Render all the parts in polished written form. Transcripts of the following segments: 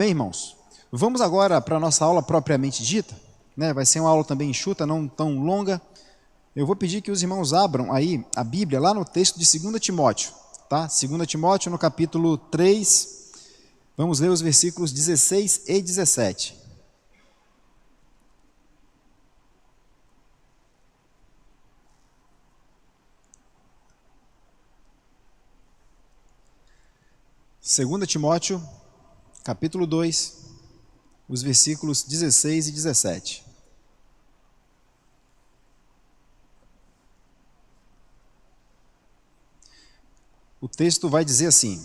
Bem, irmãos, vamos agora para a nossa aula propriamente dita, né? Vai ser uma aula também enxuta, não tão longa. Eu vou pedir que os irmãos abram aí a Bíblia, lá no texto de 2 Timóteo, tá? 2 Timóteo, no capítulo 3, vamos ler os versículos 16 e 17. Segunda Timóteo, capítulo 2, os versículos 16 e 17. O texto vai dizer assim: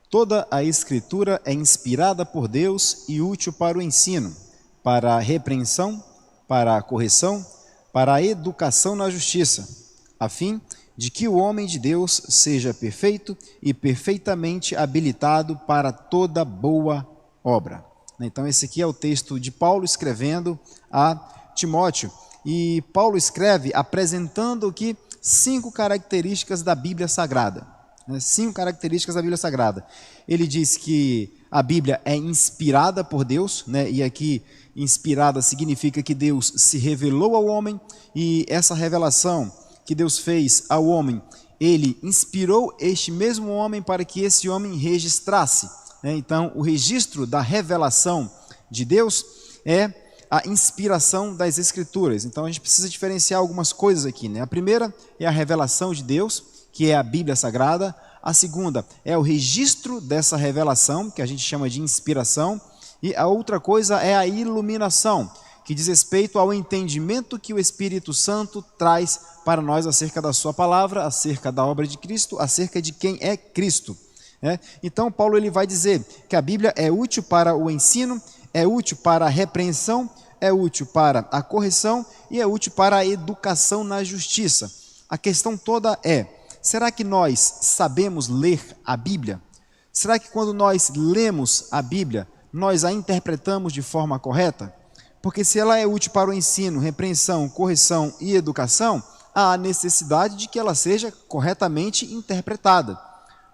toda a Escritura é inspirada por Deus e útil para o ensino, para a repreensão, para a correção, para a educação na justiça, a fim de que o homem de Deus seja perfeito e perfeitamente habilitado para toda boa obra. Então esse aqui é o texto de Paulo escrevendo a Timóteo. E Paulo escreve apresentando aqui 5 características da Bíblia Sagrada. 5 características da Bíblia Sagrada. Ele diz que a Bíblia é inspirada por Deus, né? E aqui inspirada significa que Deus se revelou ao homem, e essa revelação que Deus fez ao homem, ele inspirou este mesmo homem para que esse homem registrasse, né? Então, o registro da revelação de Deus é a inspiração das Escrituras. Então, a gente precisa diferenciar algumas coisas aqui, né? A primeira é a revelação de Deus, que é a Bíblia Sagrada. A segunda é o registro dessa revelação, que a gente chama de inspiração. E a outra coisa é a iluminação, que diz respeito ao entendimento que o Espírito Santo traz para nós acerca da sua palavra, acerca da obra de Cristo, acerca de quem é Cristo. Então, Paulo ele vai dizer que a Bíblia é útil para o ensino, é útil para a repreensão, é útil para a correção e é útil para a educação na justiça. A questão toda é: será que nós sabemos ler a Bíblia? Será que quando nós lemos a Bíblia, nós a interpretamos de forma correta? Porque se ela é útil para o ensino, repreensão, correção e educação, há a necessidade de que ela seja corretamente interpretada.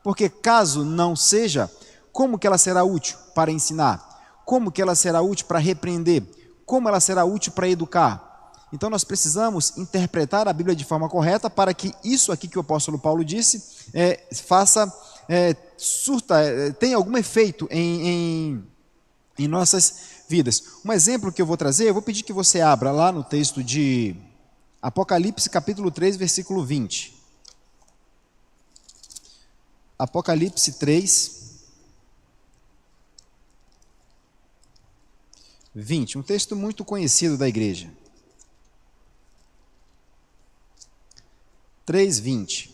Porque caso não seja, como que ela será útil para ensinar? Como que ela será útil para repreender? Como ela será útil para educar? Então nós precisamos interpretar a Bíblia de forma correta para que isso aqui que o apóstolo Paulo disse tenha algum efeito em nossas vidas. Um exemplo que eu vou trazer, eu vou pedir que você abra lá no texto de Apocalipse capítulo 3, versículo 20. Apocalipse 3, 20, um texto muito conhecido da igreja. 3:20.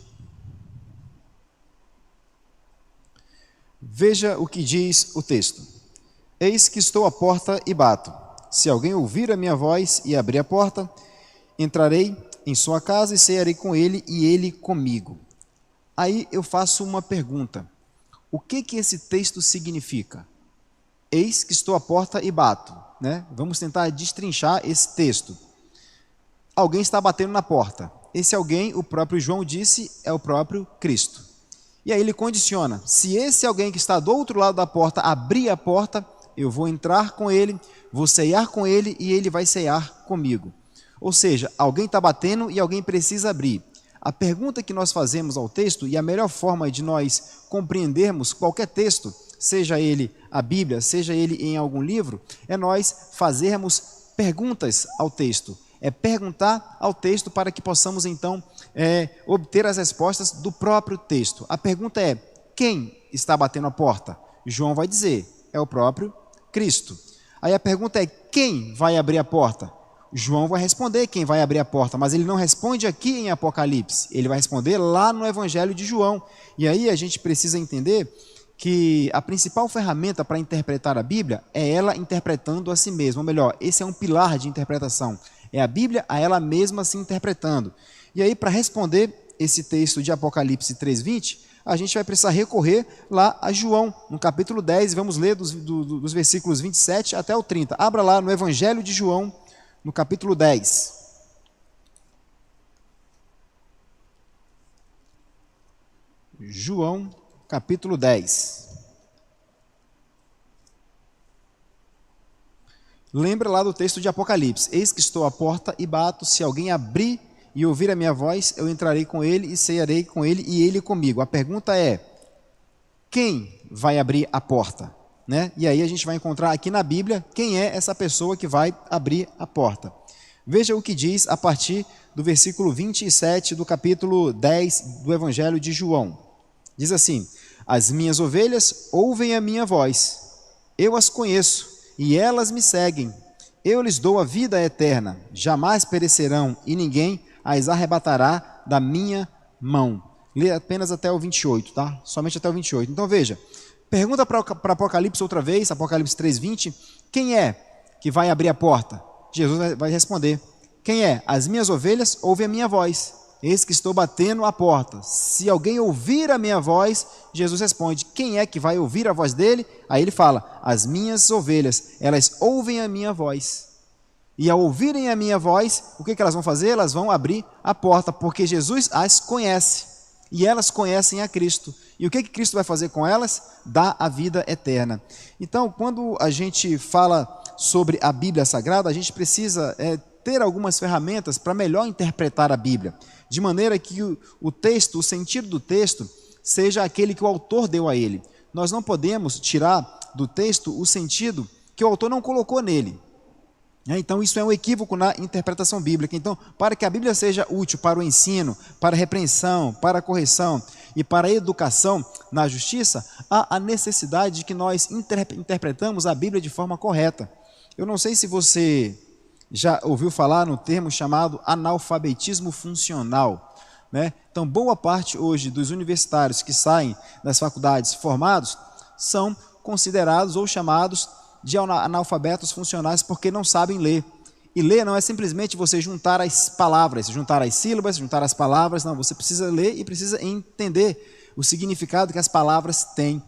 Veja o que diz o texto: eis que estou à porta e bato. Se alguém ouvir a minha voz e abrir a porta, entrarei em sua casa e cearei com ele e ele comigo. Aí eu faço uma pergunta: o que esse texto significa? Eis que estou à porta e bato, né? Vamos tentar destrinchar esse texto. Alguém está batendo na porta. Esse alguém, o próprio João disse, é o próprio Cristo. E aí ele condiciona: se esse alguém que está do outro lado da porta abrir a porta, eu vou entrar com ele, vou ceiar com ele e ele vai ceiar comigo. Ou seja, alguém está batendo e alguém precisa abrir. A pergunta que nós fazemos ao texto, e a melhor forma de nós compreendermos qualquer texto, seja ele a Bíblia, seja ele em algum livro, é nós fazermos perguntas ao texto. É perguntar ao texto para que possamos então obter as respostas do próprio texto. A pergunta é: quem está batendo a porta? João vai dizer: é o próprio Cristo. Aí a pergunta é: quem vai abrir a porta? João vai responder quem vai abrir a porta, mas ele não responde aqui em Apocalipse, ele vai responder lá no Evangelho de João. E aí a gente precisa entender que a principal ferramenta para interpretar a Bíblia é ela interpretando a si mesma, ou melhor, esse é um pilar de interpretação, é a Bíblia a ela mesma se interpretando. E aí, para responder esse texto de Apocalipse 3:20, a gente vai precisar recorrer lá a João, no capítulo 10, vamos ler dos versículos 27 até o 30. Abra lá no Evangelho de João, no capítulo 10. João, capítulo 10. lembra lá do texto de Apocalipse: eis que estou à porta e bato, se alguém abrir e ouvir a minha voz, eu entrarei com ele e cearei com ele e ele comigo. A pergunta é: quem vai abrir a porta? Né? E aí a gente vai encontrar aqui na Bíblia quem é essa pessoa que vai abrir a porta. Veja o que diz a partir do versículo 27 do capítulo 10 do Evangelho de João. Diz assim: as minhas ovelhas ouvem a minha voz, eu as conheço e elas me seguem. Eu lhes dou a vida eterna, jamais perecerão e ninguém as arrebatará da minha mão. Lê apenas até o 28, tá? Somente até o 28. Então veja, pergunta para Apocalipse outra vez, Apocalipse 3:20, quem é que vai abrir a porta? Jesus vai responder: quem é? As minhas ovelhas ouvem a minha voz, eis que estou batendo a porta. Se alguém ouvir a minha voz, Jesus responde: quem é que vai ouvir a voz dele? Aí ele fala: as minhas ovelhas, elas ouvem a minha voz. E ao ouvirem a minha voz, o que elas vão fazer? Elas vão abrir a porta, porque Jesus as conhece, e elas conhecem a Cristo. E o que Cristo vai fazer com elas? Dá a vida eterna. Então, quando a gente fala sobre a Bíblia Sagrada, a gente precisa ter algumas ferramentas para melhor interpretar a Bíblia, de maneira que o texto, o sentido do texto, seja aquele que o autor deu a ele. Nós não podemos tirar do texto o sentido que o autor não colocou nele. Então isso é um equívoco na interpretação bíblica. Então, para que a Bíblia seja útil para o ensino, para a repreensão, para a correção e para a educação na justiça, há a necessidade de que nós interpretamos a Bíblia de forma correta. Eu não sei se você já ouviu falar no termo chamado analfabetismo funcional, né? Então, boa parte hoje dos universitários que saem das faculdades formados são considerados ou chamados de analfabetos funcionais porque não sabem ler. E ler não é simplesmente você juntar as palavras, juntar as sílabas, juntar as palavras. Não, você precisa ler e precisa entender o significado que as palavras têm.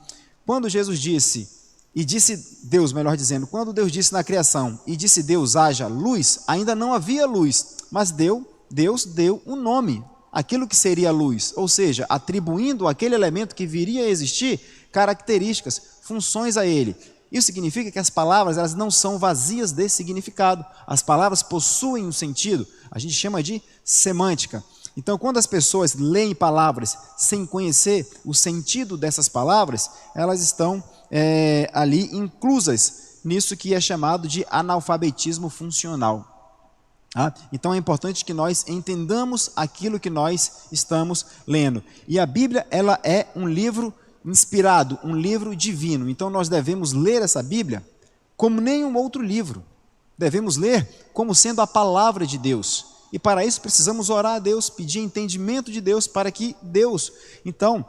Quando Jesus disse, e disse Deus, melhor dizendo, quando Deus disse na criação, e disse Deus, haja luz, ainda não havia luz, mas Deus deu um nome, aquilo que seria luz, ou seja, atribuindo àquele elemento que viria a existir características, funções a ele. Isso significa que as palavras, elas não são vazias de significado. As palavras possuem um sentido, a gente chama de semântica. Então, quando as pessoas leem palavras sem conhecer o sentido dessas palavras, elas estão ali inclusas nisso que é chamado de analfabetismo funcional. Então, é importante que nós entendamos aquilo que nós estamos lendo. E a Bíblia, ela é um livro inspirado, um livro divino. Então nós devemos ler essa Bíblia como nenhum outro livro. Devemos ler como sendo a palavra de Deus. E para isso precisamos orar a Deus, pedir entendimento de Deus para que Deus, então,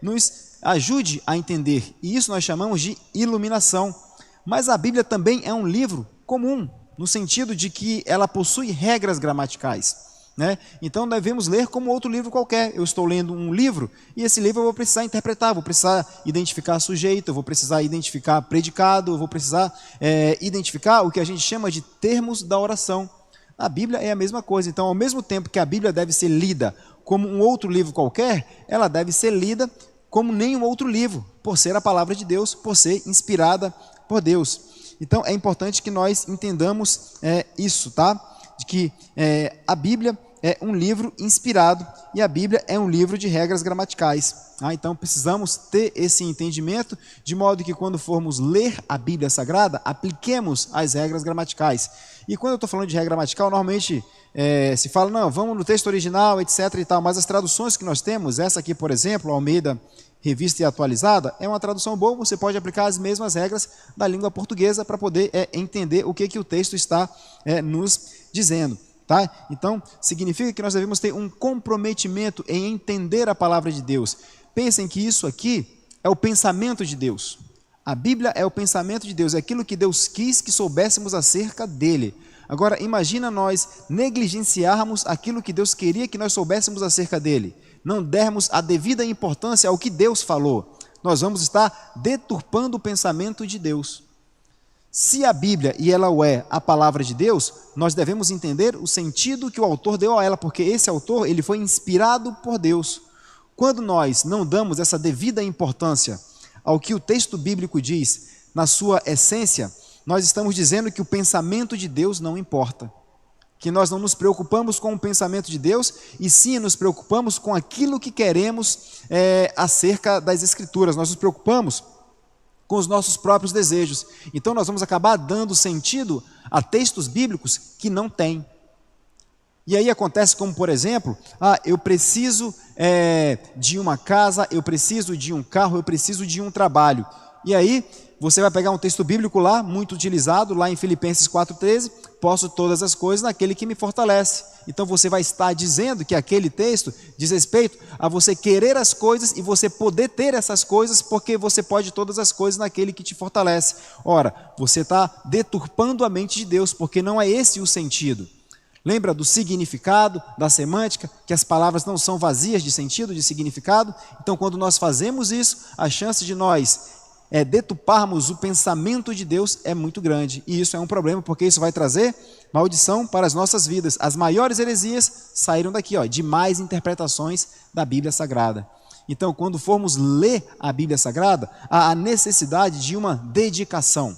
nos ajude a entender. E isso nós chamamos de iluminação. Mas a Bíblia também é um livro comum, no sentido de que ela possui regras gramaticais. Né? Então devemos ler como outro livro qualquer. Eu estou lendo um livro e esse livro eu vou precisar interpretar, vou precisar identificar sujeito, eu vou precisar identificar predicado, eu vou precisar identificar o que a gente chama de termos da oração. A Bíblia é a mesma coisa. Então, ao mesmo tempo que a Bíblia deve ser lida como um outro livro qualquer, ela deve ser lida como nenhum outro livro, por ser a palavra de Deus, por ser inspirada por Deus. Então é importante que nós entendamos isso, tá? De que a Bíblia é um livro inspirado e a Bíblia é um livro de regras gramaticais. Então precisamos ter esse entendimento de modo que quando formos ler a Bíblia Sagrada, apliquemos as regras gramaticais. E quando eu estou falando de regra gramatical, normalmente se fala, não, vamos no texto original, etc. e tal, mas as traduções que nós temos, essa aqui, por exemplo, Almeida Revista e Atualizada, é uma tradução boa, você pode aplicar as mesmas regras da língua portuguesa para poder entender o que o texto está nos dizendo. Tá? Então, significa que nós devemos ter um comprometimento em entender a palavra de Deus. Pensem que isso aqui é o pensamento de Deus. A Bíblia é o pensamento de Deus, é aquilo que Deus quis que soubéssemos acerca dele. Agora, imagina nós negligenciarmos aquilo que Deus queria que nós soubéssemos acerca dele. Não dermos a devida importância ao que Deus falou. Nós vamos estar deturpando o pensamento de Deus. Se a Bíblia, e ela é a palavra de Deus, nós devemos entender o sentido que o autor deu a ela, porque esse autor ele foi inspirado por Deus. Quando nós não damos essa devida importância ao que o texto bíblico diz, na sua essência, nós estamos dizendo que o pensamento de Deus não importa. Que nós não nos preocupamos com o pensamento de Deus, e sim nos preocupamos com aquilo que queremos acerca das Escrituras. Nós nos preocupamos com os nossos próprios desejos. Então nós vamos acabar dando sentido a textos bíblicos que não têm. E aí acontece como, por exemplo, eu preciso de uma casa, eu preciso de um carro, eu preciso de um trabalho. E aí você vai pegar um texto bíblico lá, muito utilizado, lá em Filipenses 4,13, posso todas as coisas naquele que me fortalece. Então você vai estar dizendo que aquele texto diz respeito a você querer as coisas e você poder ter essas coisas, porque você pode todas as coisas naquele que te fortalece. Ora, você está deturpando a mente de Deus, porque não é esse o sentido. Lembra do significado, da semântica, que as palavras não são vazias de sentido, de significado? Então quando nós fazemos isso, a chance de nós deturparmos o pensamento de Deus é muito grande, e isso é um problema, porque isso vai trazer maldição para as nossas vidas. As maiores heresias saíram daqui, de mais interpretações da Bíblia Sagrada. Então, quando formos ler a Bíblia Sagrada, há a necessidade de uma dedicação,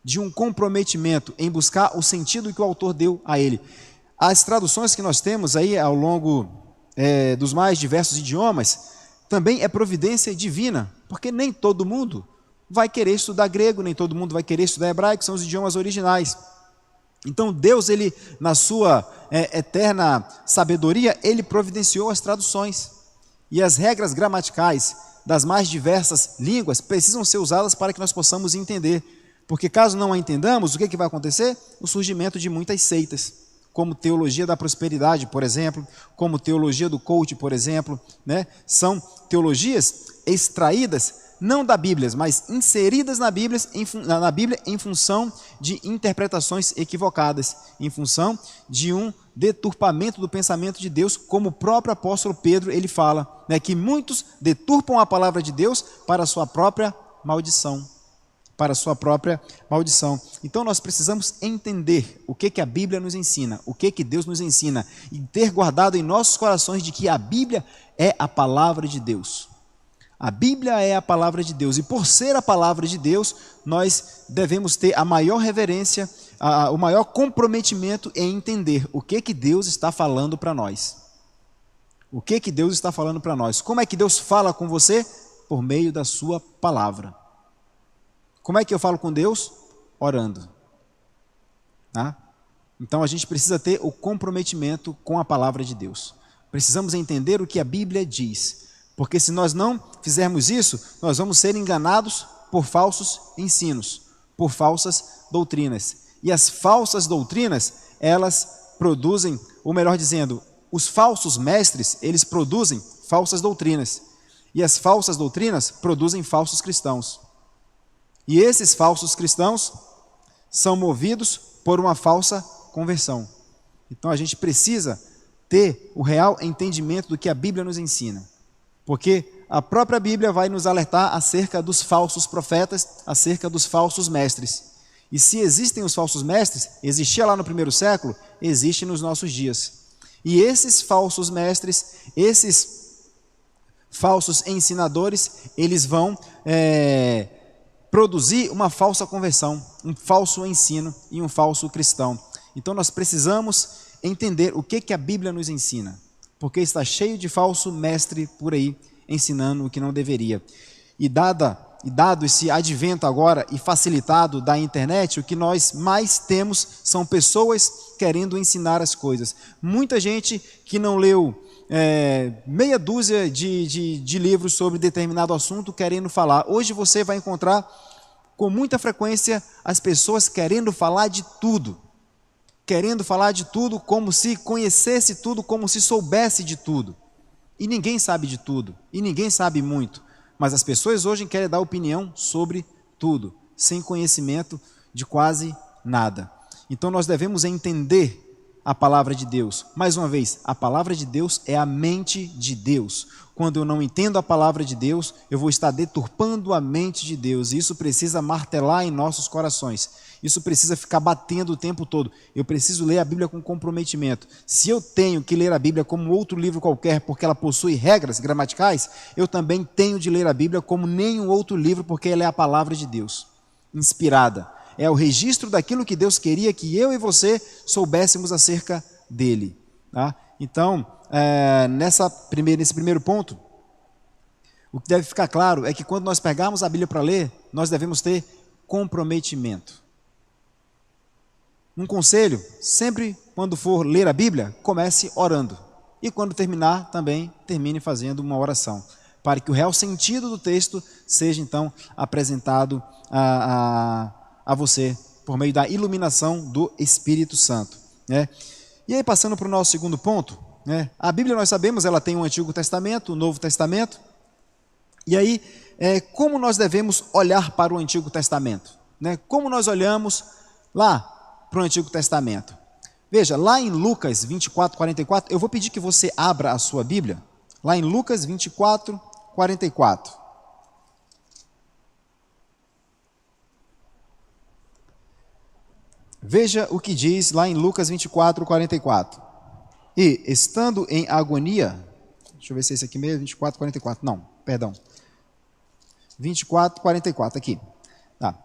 de um comprometimento em buscar o sentido que o autor deu a ele. As traduções que nós temos aí ao longo dos mais diversos idiomas, também é providência divina, porque nem todo mundo vai querer estudar grego, nem todo mundo vai querer estudar hebraico, são os idiomas originais. Então Deus, ele, na sua eterna sabedoria, ele providenciou as traduções. E as regras gramaticais das mais diversas línguas precisam ser usadas para que nós possamos entender. Porque caso não a entendamos, o que vai acontecer? O surgimento de muitas seitas, como teologia da prosperidade, por exemplo, como teologia do coach, por exemplo, né? São teologias extraídas, não da Bíblia, mas inseridas na Bíblia em função de interpretações equivocadas, em função de um deturpamento do pensamento de Deus, como o próprio apóstolo Pedro ele fala, né? Que muitos deturpam a palavra de Deus para a sua própria maldição. Para a sua própria maldição. Então nós precisamos entender o que a Bíblia nos ensina, o que Deus nos ensina, e ter guardado em nossos corações de que a Bíblia é a palavra de Deus. A Bíblia é a palavra de Deus, e por ser a palavra de Deus, nós devemos ter a maior reverência, o maior comprometimento em entender o que Deus está falando para nós. O que Deus está falando para nós. Como é que Deus fala com você? Por meio da sua palavra. Como é que eu falo com Deus? Orando. Então a gente precisa ter o comprometimento com a palavra de Deus. Precisamos entender o que a Bíblia diz. Porque se nós não fizermos isso, nós vamos ser enganados por falsos ensinos, por falsas doutrinas. E as falsas doutrinas, elas produzem, ou melhor dizendo, os falsos mestres, eles produzem falsas doutrinas. E as falsas doutrinas produzem falsos cristãos. E esses falsos cristãos são movidos por uma falsa conversão. Então a gente precisa ter o real entendimento do que a Bíblia nos ensina. Porque a própria Bíblia vai nos alertar acerca dos falsos profetas, acerca dos falsos mestres. E se existem os falsos mestres, existia lá no primeiro século, existe nos nossos dias. E esses falsos mestres, esses falsos ensinadores, eles vão produzir uma falsa conversão, um falso ensino e um falso cristão. Então nós precisamos entender o que a Bíblia nos ensina, porque está cheio de falso mestre por aí ensinando o que não deveria. E dado esse advento agora e facilitado da internet, o que nós mais temos são pessoas querendo ensinar as coisas. Muita gente que não leu meia dúzia de livros sobre determinado assunto querendo falar. Hoje você vai encontrar com muita frequência as pessoas querendo falar de tudo. Querendo falar de tudo como se conhecesse tudo, como se soubesse de tudo. E ninguém sabe de tudo, e ninguém sabe muito. Mas as pessoas hoje querem dar opinião sobre tudo, sem conhecimento de quase nada. Então nós devemos entender a palavra de Deus. Mais uma vez, a palavra de Deus é a mente de Deus. Quando eu não entendo a palavra de Deus, eu vou estar deturpando a mente de Deus. E isso precisa martelar em nossos corações. Isso precisa ficar batendo o tempo todo. Eu preciso ler a Bíblia com comprometimento. Se eu tenho que ler a Bíblia como outro livro qualquer, porque ela possui regras gramaticais, eu também tenho de ler a Bíblia como nenhum outro livro, porque ela é a palavra de Deus, inspirada. é o registro daquilo que Deus queria que eu e você soubéssemos acerca dele. Tá? Então, nesse primeiro ponto, o que deve ficar claro é que quando nós pegarmos a Bíblia para ler, nós devemos ter comprometimento. Um conselho, sempre quando for ler a Bíblia, comece orando. E quando terminar, também termine fazendo uma oração, para que o real sentido do texto seja então apresentado a você, por meio da iluminação do Espírito Santo. Né? E aí, passando para o nosso segundo ponto, né? A Bíblia, nós sabemos, ela tem o Antigo Testamento, o Novo Testamento. E aí, como nós devemos olhar para o Antigo Testamento? Né? Como nós olhamos lá para o Antigo Testamento? Veja, lá em Lucas 24, 44, eu vou pedir que você abra a sua Bíblia, lá em Lucas 24, 44. Veja o que diz lá em Lucas 24, 44. E, estando em agonia, deixa eu ver se é esse aqui mesmo, 24, 44, não, perdão. 24, 44, aqui. Tá.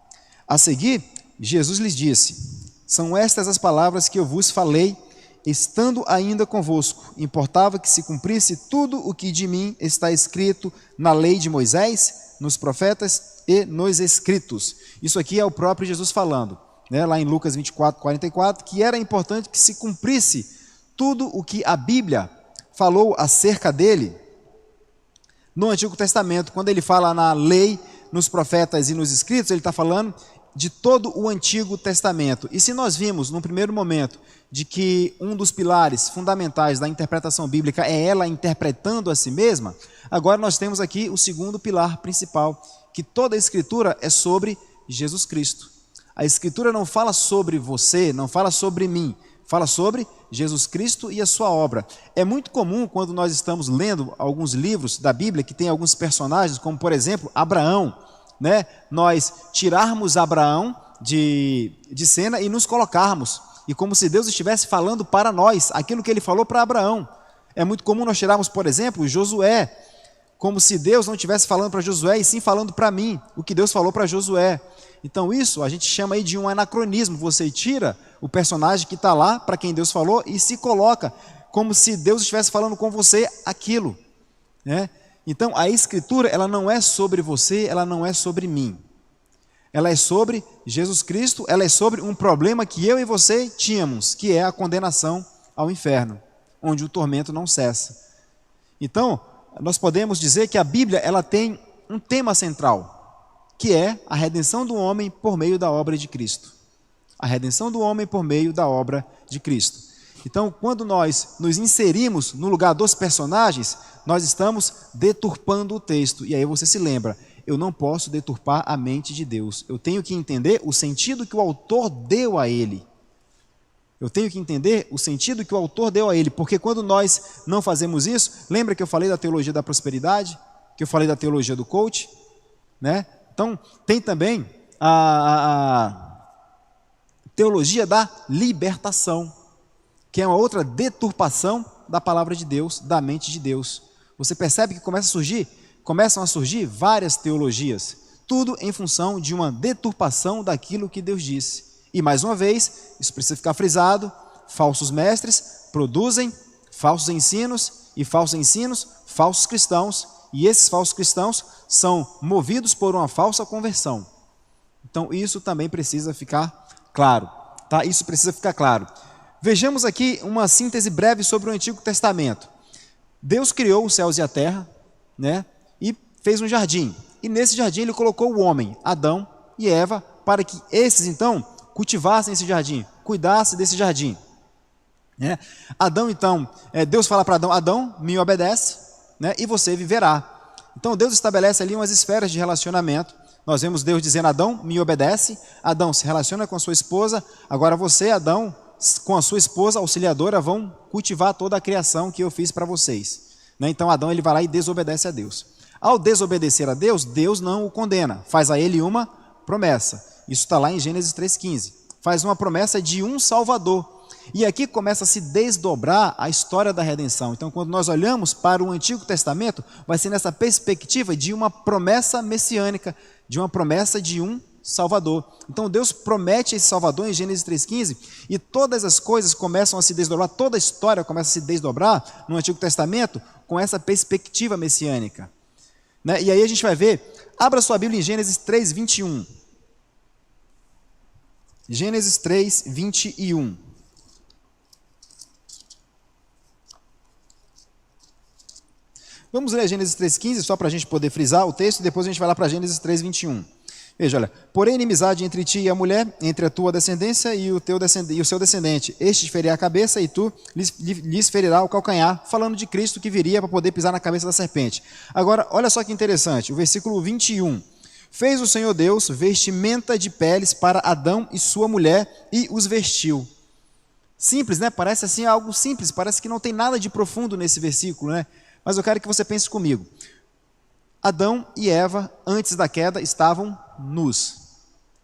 A seguir, Jesus lhes disse: são estas as palavras que eu vos falei, estando ainda convosco. Importava que se cumprisse tudo o que de mim está escrito na lei de Moisés, nos profetas e nos escritos. Isso aqui é o próprio Jesus falando, né, lá em Lucas 24, 44, que era importante que se cumprisse tudo o que a Bíblia falou acerca dele no Antigo Testamento. Quando ele fala na lei, nos profetas e nos escritos, ele está falando de todo o Antigo Testamento. E se nós vimos, num primeiro momento, de que um dos pilares fundamentais da interpretação bíblica é ela interpretando a si mesma, agora nós temos aqui o segundo pilar principal, que toda a Escritura é sobre Jesus Cristo. A Escritura não fala sobre você, não fala sobre mim, fala sobre Jesus Cristo e a sua obra. É muito comum, quando nós estamos lendo alguns livros da Bíblia, que tem alguns personagens, como por exemplo, Abraão, né? Nós tirarmos Abraão de cena e nos colocarmos, e como se Deus estivesse falando para nós, aquilo que ele falou para Abraão. É muito comum nós tirarmos, por exemplo, Josué, como se Deus não estivesse falando para Josué, e sim falando para mim, o que Deus falou para Josué. Então isso a gente chama aí de um anacronismo. Você tira o personagem que está lá, para quem Deus falou, e se coloca como se Deus estivesse falando com você aquilo, né? Então a Escritura, ela não é sobre você, ela não é sobre mim. Ela é sobre Jesus Cristo, ela é sobre um problema que eu e você tínhamos, que é a condenação ao inferno, onde o tormento não cessa. Então, nós podemos dizer que a Bíblia, ela tem um tema central, que é a redenção do homem por meio da obra de Cristo. A redenção do homem por meio da obra de Cristo. Então, quando nós nos inserimos no lugar dos personagens, nós estamos deturpando o texto. E aí você se lembra, eu não posso deturpar a mente de Deus. Eu tenho que entender o sentido que o autor deu a ele. Eu tenho que entender o sentido que o autor deu a ele, porque quando nós não fazemos isso, lembra que eu falei da teologia da prosperidade? Que eu falei da teologia do coach? Né? Então, tem também a teologia da libertação, que é uma outra deturpação da palavra de Deus, da mente de Deus. Você percebe que começam a surgir várias teologias, tudo em função de uma deturpação daquilo que Deus disse. E mais uma vez, isso precisa ficar frisado, falsos mestres produzem falsos ensinos, e falsos ensinos, falsos cristãos, e esses falsos cristãos são movidos por uma falsa conversão. Então isso também precisa ficar claro, tá? Isso precisa ficar claro. Vejamos aqui uma síntese breve sobre o Antigo Testamento. Deus criou os céus e a terra, né? E fez um jardim. E nesse jardim ele colocou o homem, Adão e Eva, para que esses então cultivassem esse jardim, cuidassem desse jardim. Né? Adão então, Deus fala para Adão, Adão, me obedece, né? E você viverá. Então Deus estabelece ali umas esferas de relacionamento. Nós vemos Deus dizendo, Adão, me obedece. Adão se relaciona com a sua esposa. Agora você, Adão, com a sua esposa auxiliadora, vão cultivar toda a criação que eu fiz para vocês. Né? Então Adão, ele vai lá e desobedece a Deus. Ao desobedecer a Deus, Deus não o condena, faz a ele uma promessa. Isso está lá em Gênesis 3,15. Faz uma promessa de um Salvador. E aqui começa a se desdobrar a história da redenção. Então, quando nós olhamos para o Antigo Testamento, vai ser nessa perspectiva de uma promessa messiânica, de uma promessa de um Salvador. Então Deus promete esse Salvador em Gênesis 3,15, e todas as coisas começam a se desdobrar, toda a história começa a se desdobrar no Antigo Testamento com essa perspectiva messiânica. Né? E aí a gente vai ver, abra sua Bíblia em Gênesis 3:21. Gênesis 3:21. Vamos ler Gênesis 3,15, só para a gente poder frisar o texto, e depois a gente vai lá para Gênesis 3:21. Veja, olha, porém inimizade entre ti e a mulher, entre a tua descendência e o seu descendente. Este te ferirá a cabeça e tu lhes ferirá o calcanhar, falando de Cristo que viria para poder pisar na cabeça da serpente. Agora, olha só que interessante, o versículo 21. Fez o Senhor Deus vestimenta de peles para Adão e sua mulher e os vestiu. Simples, né? Parece assim algo simples, parece que não tem nada de profundo nesse versículo, né? Mas eu quero que você pense comigo. Adão e Eva, antes da queda, estavam nus.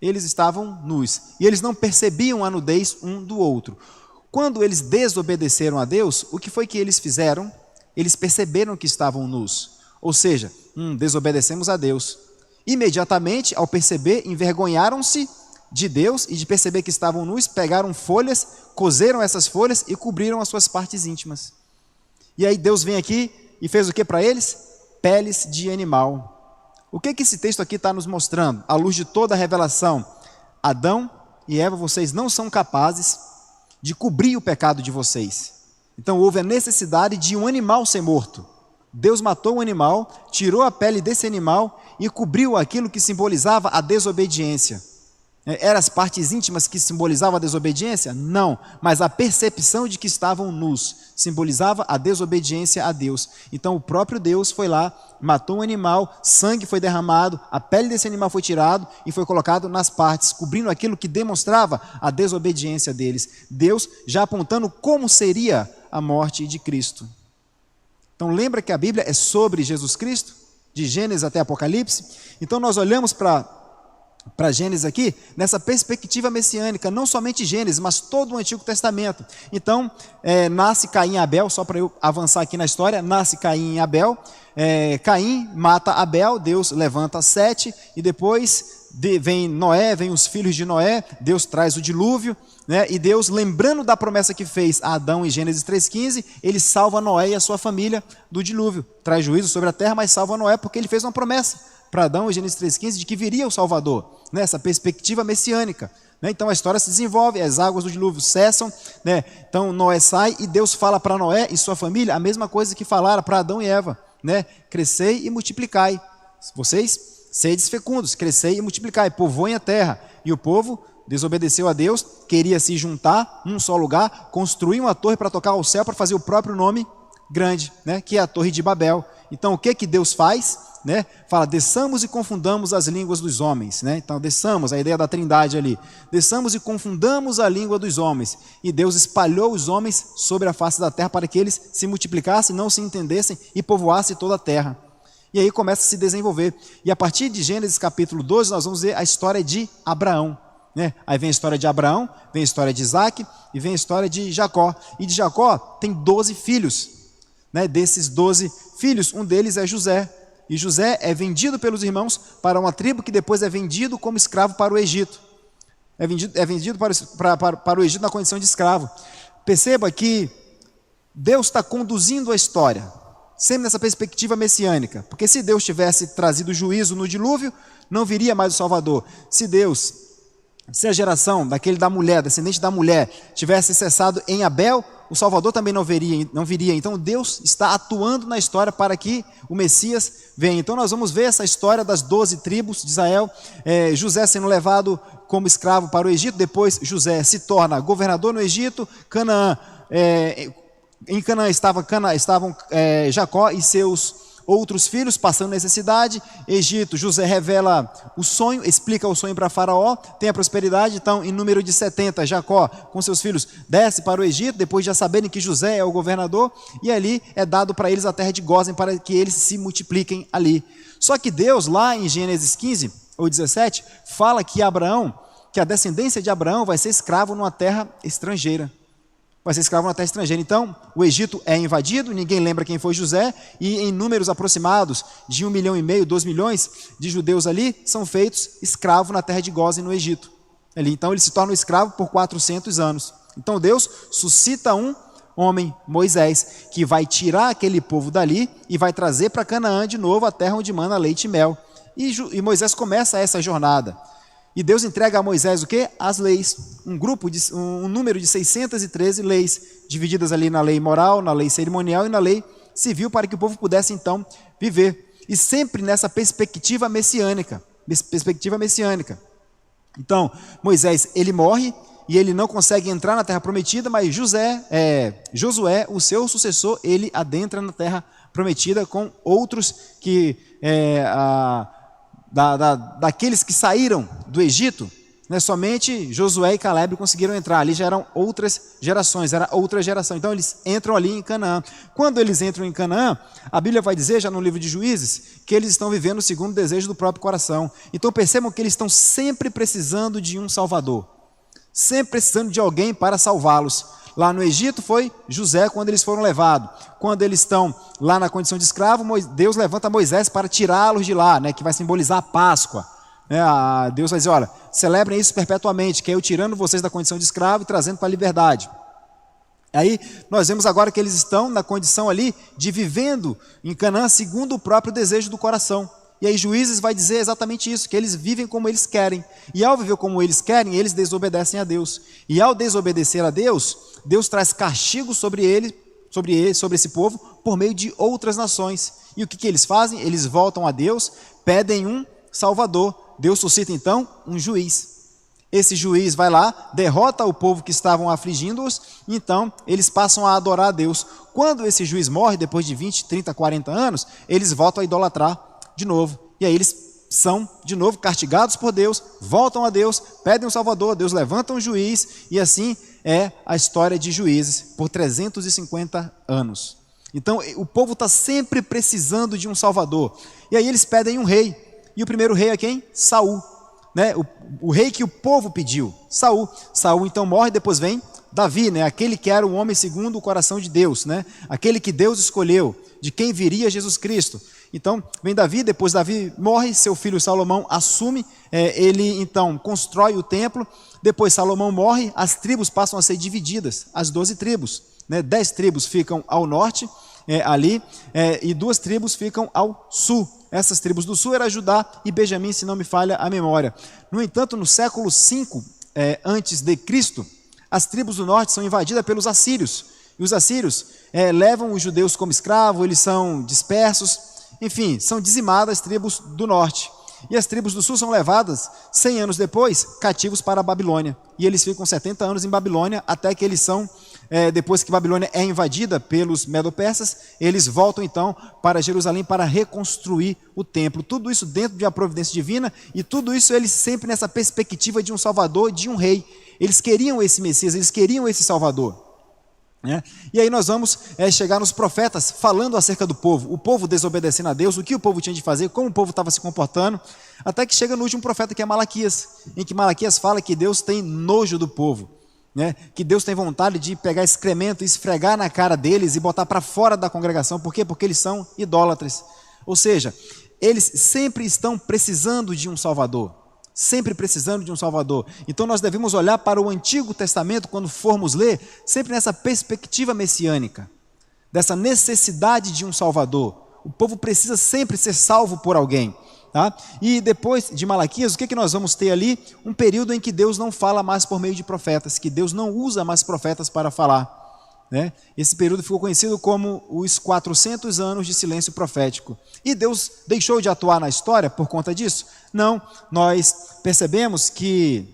Eles estavam nus. E eles não percebiam a nudez um do outro. Quando eles desobedeceram a Deus, o que foi que eles fizeram? Eles perceberam que estavam nus. Ou seja, desobedecemos a Deus. Imediatamente, ao perceber, envergonharam-se de Deus e de perceber que estavam nus, pegaram folhas, coseram essas folhas e cobriram as suas partes íntimas. E aí Deus vem aqui e fez o que para eles? Peles de animal. O que esse texto aqui está nos mostrando? À luz de toda a revelação, Adão e Eva, vocês não são capazes de cobrir o pecado de vocês. Então houve a necessidade de um animal ser morto. Deus matou um animal, tirou a pele desse animal e cobriu aquilo que simbolizava a desobediência. Eram as partes íntimas que simbolizavam a desobediência? Não, mas a percepção de que estavam nus simbolizava a desobediência a Deus. Então o próprio Deus foi lá, matou um animal, sangue foi derramado, a pele desse animal foi tirado e foi colocado nas partes, cobrindo aquilo que demonstrava a desobediência deles. Deus já apontando como seria a morte de Cristo. Então lembra que a Bíblia é sobre Jesus Cristo, de Gênesis até Apocalipse? Então nós olhamos para Gênesis aqui, nessa perspectiva messiânica, não somente Gênesis, mas todo o Antigo Testamento. Então, nasce Caim e Abel, só para eu avançar aqui na história, nasce Caim e Abel, Caim mata Abel, Deus levanta Sete, e depois vem Noé, vem os filhos de Noé, Deus traz o dilúvio, né? E Deus, lembrando da promessa que fez a Adão em Gênesis 3,15, ele salva Noé e a sua família do dilúvio, traz juízo sobre a terra, mas salva Noé porque ele fez uma promessa para Adão em Gênesis 3,15 de que viria o Salvador, né? Essa perspectiva messiânica, né? Então a história se desenvolve, as águas do dilúvio cessam, né? Então Noé sai e Deus fala para Noé e sua família a mesma coisa que falaram para Adão e Eva, né? Crescei e multiplicai, vocês sedes fecundos, crescei e multiplicai, povoem a terra. E o povo desobedeceu a Deus, queria se juntar num só lugar, construir uma torre para tocar ao céu, para fazer o próprio nome grande, né? Que é a Torre de Babel. Então o que Deus faz? Né? Fala, desçamos e confundamos as línguas dos homens, né? Então desçamos, a ideia da trindade ali, desçamos e confundamos a língua dos homens, e Deus espalhou os homens sobre a face da terra para que eles se multiplicassem, não se entendessem e povoassem toda a terra. E aí começa a se desenvolver, e a partir de Gênesis capítulo 12 nós vamos ver a história de Abraão, né? Aí vem a história de Abraão, vem a história de Isaac e vem a história de Jacó, e de Jacó tem 12 filhos, né? Desses 12 filhos, um deles é José. E José é vendido pelos irmãos para uma tribo que depois é vendido como escravo para o Egito. É vendido para o Egito na condição de escravo. Perceba que Deus está conduzindo a história, sempre nessa perspectiva messiânica. Porque se Deus tivesse trazido juízo no dilúvio, não viria mais o Salvador. Se a geração da mulher, descendente da mulher, tivesse cessado em Abel, o Salvador também não viria. Então Deus está atuando na história para que o Messias venha. Então nós vamos ver essa história das 12 tribos de Israel, José sendo levado como escravo para o Egito, depois José se torna governador no Egito, Canaã, em Canaã estavam Jacó e seus outros filhos passando necessidade. Egito, José revela o sonho, explica o sonho para Faraó, tem a prosperidade. Então em número de 70, Jacó com seus filhos desce para o Egito, depois de já saberem que José é o governador, e ali é dado para eles a terra de Gósen, para que eles se multipliquem ali. Só que Deus lá em Gênesis 15 ou 17, fala que a descendência de Abraão vai ser escravo numa terra estrangeira. vai ser escravo na terra estrangeira. Então, o Egito é invadido, ninguém lembra quem foi José, e em números aproximados de 1,5 milhão, 2 milhões de judeus ali são feitos escravos na terra de Gósen, no Egito. Ali, então, eles se tornam escravos por 400 anos. Então, Deus suscita um homem, Moisés, que vai tirar aquele povo dali e vai trazer para Canaã de novo, a terra onde mana leite e mel. E Moisés começa essa jornada. E Deus entrega a Moisés o quê? As leis, um número de 613 leis, divididas ali na lei moral, na lei cerimonial e na lei civil, para que o povo pudesse então viver. E sempre nessa perspectiva messiânica. Então, Moisés, ele morre e ele não consegue entrar na terra prometida, mas Josué, o seu sucessor, ele adentra na terra prometida com outros que... daqueles que saíram do Egito, né, somente Josué e Caleb conseguiram entrar. Ali já eram outras gerações, era outra geração. Então eles entram ali em Canaã. Quando eles entram em Canaã, a Bíblia vai dizer, já no livro de Juízes, que eles estão vivendo segundo o desejo do próprio coração. Então percebam que eles estão sempre precisando de um Salvador, sempre precisando de alguém para salvá-los. Lá no Egito foi José quando eles foram levados. Quando eles estão lá na condição de escravo, Deus levanta Moisés para tirá-los de lá, né, que vai simbolizar a Páscoa. Deus vai dizer, olha, celebrem isso perpetuamente, que é eu tirando vocês da condição de escravo e trazendo para a liberdade. Aí nós vemos agora que eles estão na condição ali de vivendo em Canaã segundo o próprio desejo do coração. E aí Juízes vai dizer exatamente isso, que eles vivem como eles querem. E ao viver como eles querem, eles desobedecem a Deus. E ao desobedecer a Deus, Deus traz castigo sobre esse povo, por meio de outras nações. E o que eles fazem? Eles voltam a Deus, pedem um Salvador. Deus suscita então um juiz. Esse juiz vai lá, derrota o povo que estavam afligindo-os, e então eles passam a adorar a Deus. Quando esse juiz morre, depois de 20, 30, 40 anos, eles voltam a idolatrar de novo. E aí eles são de novo castigados por Deus, voltam a Deus, pedem um Salvador, Deus levanta um juiz, e assim é a história de Juízes por 350 anos. Então o povo está sempre precisando de um Salvador. E aí eles pedem um rei. E o primeiro rei é quem? Saul, né? O rei que o povo pediu, Saul. Saul então morre, depois vem Davi, né? Aquele que era o homem segundo o coração de Deus, né? Aquele que Deus escolheu, de quem viria Jesus Cristo. Então vem Davi, depois Davi morre, seu filho Salomão assume, ele então constrói o templo. Depois Salomão morre, as tribos passam a ser divididas, as 12 tribos, né? 10 tribos ficam ao norte, e 2 tribos ficam ao sul. Essas tribos do sul eram Judá e Benjamim, se não me falha a memória. No entanto, no século 5 antes de Cristo, as tribos do norte são invadidas pelos assírios. E os assírios levam os judeus como escravos, eles são dispersos, enfim, são dizimadas as tribos do norte. E as tribos do sul são levadas, 100 anos depois, cativos para a Babilônia. E eles ficam 70 anos em Babilônia, até que eles são, depois que Babilônia é invadida pelos medo-persas, eles voltam então para Jerusalém para reconstruir o templo. Tudo isso dentro de uma providência divina, e tudo isso eles sempre nessa perspectiva de um Salvador, de um rei. Eles queriam esse Messias, eles queriam esse Salvador. E aí nós vamos chegar nos profetas falando acerca do povo, o povo desobedecendo a Deus, o que o povo tinha de fazer, como o povo estava se comportando, até que chega no último profeta, que é Malaquias, em que Malaquias fala que Deus tem nojo do povo, né? Que Deus tem vontade de pegar excremento e esfregar na cara deles e botar para fora da congregação. Por quê? Porque eles são idólatras. Ou seja, eles sempre estão precisando de um Salvador. Sempre precisando de um Salvador. Então nós devemos olhar para o Antigo Testamento, quando formos ler, sempre nessa perspectiva messiânica, dessa necessidade de um Salvador. O povo precisa sempre ser salvo por alguém, tá? E depois de Malaquias, o que nós vamos ter ali? Um período em que Deus não fala mais por meio de profetas, que Deus não usa mais profetas para falar, né? Esse período ficou conhecido como os 400 anos de silêncio profético. E Deus deixou de atuar na história por conta disso? Não, nós percebemos que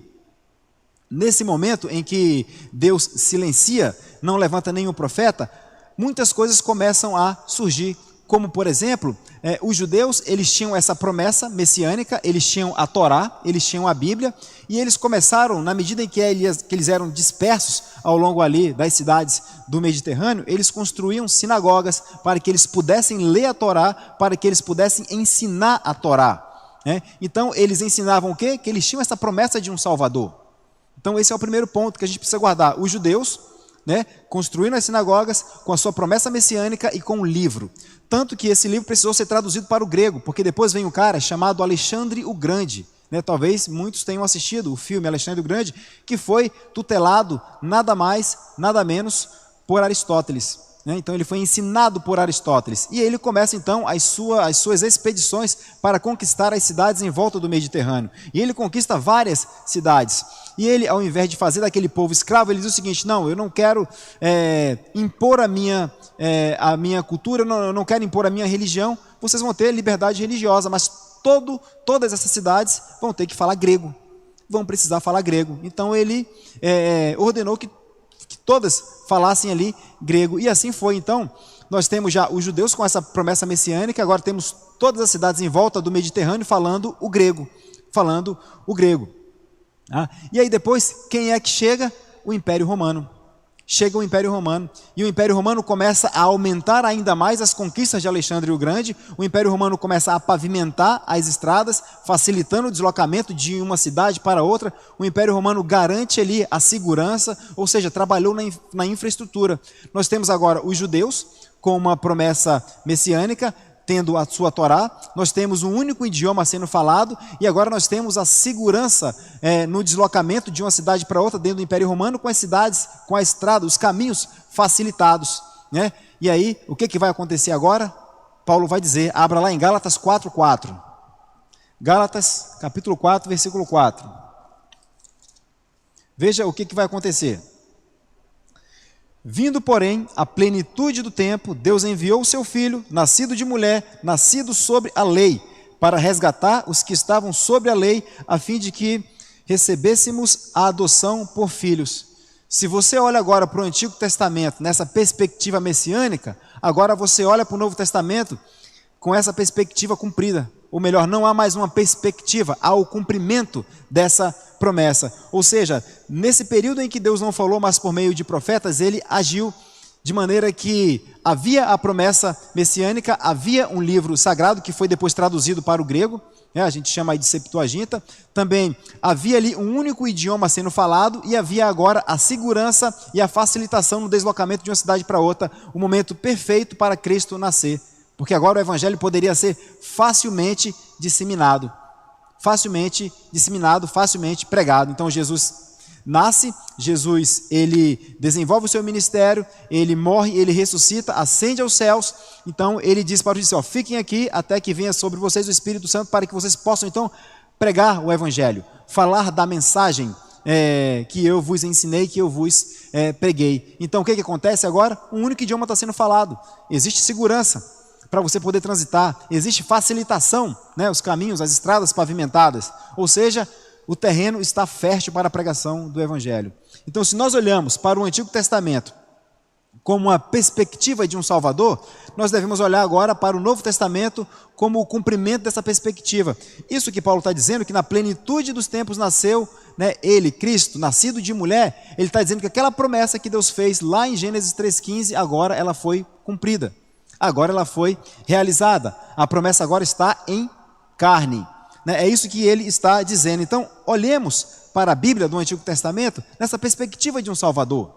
nesse momento em que Deus silencia, não levanta nenhum profeta, muitas coisas começam a surgir, como por exemplo, os judeus, eles tinham essa promessa messiânica, eles tinham a Torá, eles tinham a Bíblia, e eles começaram, na medida em que eles eram dispersos ao longo ali das cidades do Mediterrâneo, eles construíam sinagogas para que eles pudessem ler a Torá, para que eles pudessem ensinar a Torá, né? Então eles ensinavam o quê? Que eles tinham essa promessa de um Salvador. Então esse é o primeiro ponto que a gente precisa guardar. Os judeus né, construindo as sinagogas com a sua promessa messiânica e com um livro. Tanto que esse livro precisou ser traduzido para o grego, porque depois vem um cara chamado Alexandre o Grande, né, talvez muitos tenham assistido o filme Alexandre o Grande, que foi tutelado nada mais, nada menos por Aristóteles. Então ele foi ensinado por Aristóteles, e ele começa então as suas expedições para conquistar as cidades em volta do Mediterrâneo, e ele conquista várias cidades, e ele, ao invés de fazer daquele povo escravo, ele diz o seguinte: não, eu não quero impor a minha cultura, eu não quero impor a minha religião, vocês vão ter liberdade religiosa, mas todas essas cidades vão ter que falar grego, vão precisar falar grego. Então ele ordenou que todas falassem ali grego, e assim foi. Então nós temos já os judeus com essa promessa messiânica, agora temos todas as cidades em volta do Mediterrâneo falando o grego. E aí depois, quem é que chega? O Império Romano. Chega o Império Romano, e o Império Romano começa a aumentar ainda mais as conquistas de Alexandre o Grande. O Império Romano começa a pavimentar as estradas, facilitando o deslocamento de uma cidade para outra. O Império Romano garante ali a segurança, ou seja, trabalhou na infraestrutura. Nós temos agora os judeus com uma promessa messiânica, tendo a sua Torá, nós temos um único idioma sendo falado, e agora nós temos a segurança no deslocamento de uma cidade para outra dentro do Império Romano, com as cidades, com a estrada, os caminhos facilitados, né? E aí, o que vai acontecer agora? Paulo vai dizer, abra lá em Gálatas 4:4. Gálatas, capítulo 4, versículo 4. Veja o que vai acontecer. Vindo, porém, a plenitude do tempo, Deus enviou o seu Filho, nascido de mulher, nascido sobre a lei, para resgatar os que estavam sobre a lei, a fim de que recebêssemos a adoção por filhos. Se você olha agora para o Antigo Testamento, nessa perspectiva messiânica, agora você olha para o Novo Testamento com essa perspectiva cumprida. Ou melhor, não há mais uma perspectiva, há o cumprimento dessa promessa. Ou seja, nesse período em que Deus não falou, mas por meio de profetas, ele agiu de maneira que havia a promessa messiânica, havia um livro sagrado que foi depois traduzido para o grego, a gente chama aí de Septuaginta. Também havia ali um único idioma sendo falado, e havia agora a segurança e a facilitação no deslocamento de uma cidade para outra, o momento perfeito para Cristo nascer. Porque agora o evangelho poderia ser facilmente disseminado, facilmente pregado. Então Jesus nasce, Jesus ele desenvolve o seu ministério, ele morre, ele ressuscita, ascende aos céus. Então ele diz para os discípulos: fiquem aqui até que venha sobre vocês o Espírito Santo, para que vocês possam então pregar o evangelho, falar da mensagem que eu vos ensinei, que eu vos preguei. Então o que acontece agora? Um único idioma está sendo falado, existe segurança para você poder transitar, existe facilitação, os caminhos, as estradas pavimentadas, ou seja, o terreno está fértil para a pregação do evangelho. Então, se nós olhamos para o Antigo Testamento como uma perspectiva de um Salvador, nós devemos olhar agora para o Novo Testamento como o cumprimento dessa perspectiva. Isso que Paulo está dizendo, que na plenitude dos tempos nasceu, ele, Cristo, nascido de mulher, ele está dizendo que aquela promessa que Deus fez lá em Gênesis 3,15, agora ela foi cumprida. Agora ela foi realizada. A promessa agora está em carne. É isso que ele está dizendo. Então, olhemos para a Bíblia do Antigo Testamento nessa perspectiva de um Salvador.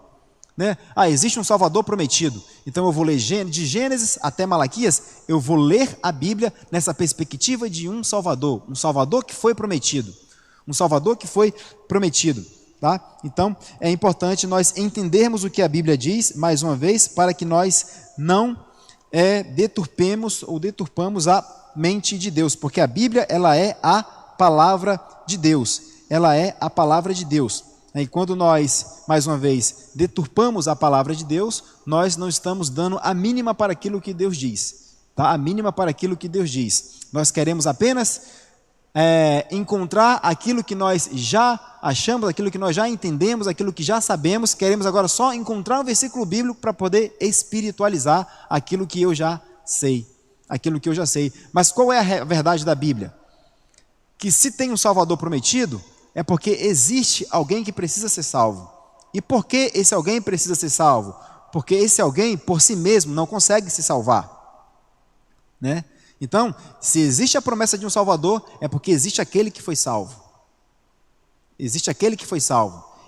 Existe um Salvador prometido. Então eu vou ler de Gênesis até Malaquias, eu vou ler a Bíblia nessa perspectiva de um Salvador que foi prometido. Um Salvador que foi prometido. Tá? Então, é importante nós entendermos o que a Bíblia diz, mais uma vez, para que nós não deturpamos a mente de Deus, porque a Bíblia ela é a palavra de Deus, E quando nós, mais uma vez, deturpamos a palavra de Deus, nós não estamos dando a mínima para aquilo que Deus diz, tá? A mínima para aquilo que Deus diz. Nós queremos apenas encontrar aquilo que nós já achamos, aquilo que nós já entendemos, aquilo que já sabemos. Queremos agora só encontrar um versículo bíblico para poder espiritualizar aquilo que eu já sei. Mas qual é a verdade da Bíblia? Que se tem um Salvador prometido, é porque existe alguém que precisa ser salvo. E por que esse alguém precisa ser salvo? Porque esse alguém, por si mesmo, não consegue se salvar. Então, se existe a promessa de um Salvador, é porque existe aquele que foi salvo.